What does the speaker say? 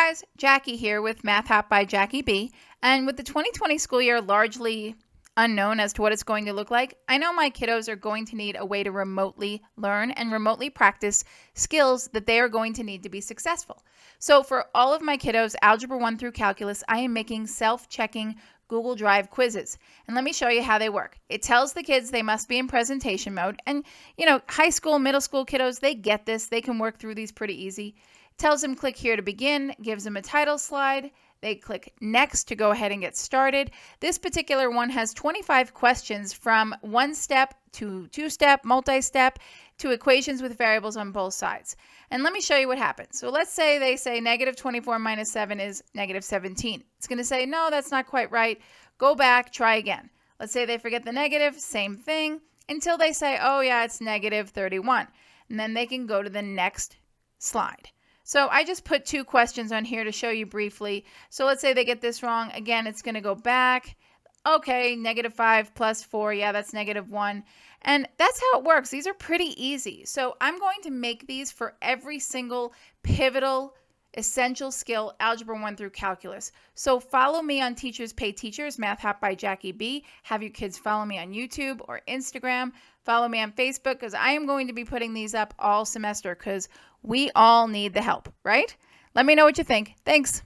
guys, Jackie here with Math Hop by Jackie B. And with the 2020 school year largely unknown as to what it's going to look like, I know my kiddos are going to need a way to remotely learn and remotely practice skills that they are going to need to be successful. So for all of my kiddos, Algebra 1 through Calculus, I am making self-checking Google Drive quizzes. And let me show you how they work. It tells the kids they must be in presentation mode. And, high school, middle school kiddos, they get this. They can work through these pretty easy. Tells them click here to begin, gives them a title slide. They click next to go ahead and get started. This particular one has 25 questions from one step to two-step, multi-step, to equations with variables on both sides. And let me show you what happens. So let's say they say negative 24 minus 7 is negative 17. It's going to say, no, that's not quite right. Go back, try again. Let's say they forget the negative, same thing, until they say, oh yeah, it's negative 31. And then they can go to the next slide. So I just put two questions on here to show you briefly. So let's say they get this wrong. Again, it's going to go back. Okay, negative 5 plus 4. Yeah, that's negative 1. And that's how it works. These are pretty easy. So I'm going to make these for every single pivotal essential skill, Algebra 1 through Calculus. So follow me on Teachers Pay Teachers, Math Hop by Jackie B. Have your kids follow me on YouTube or Instagram. Follow me on Facebook because I am going to be putting these up all semester because we all need the help, right? Let me know what you think. Thanks.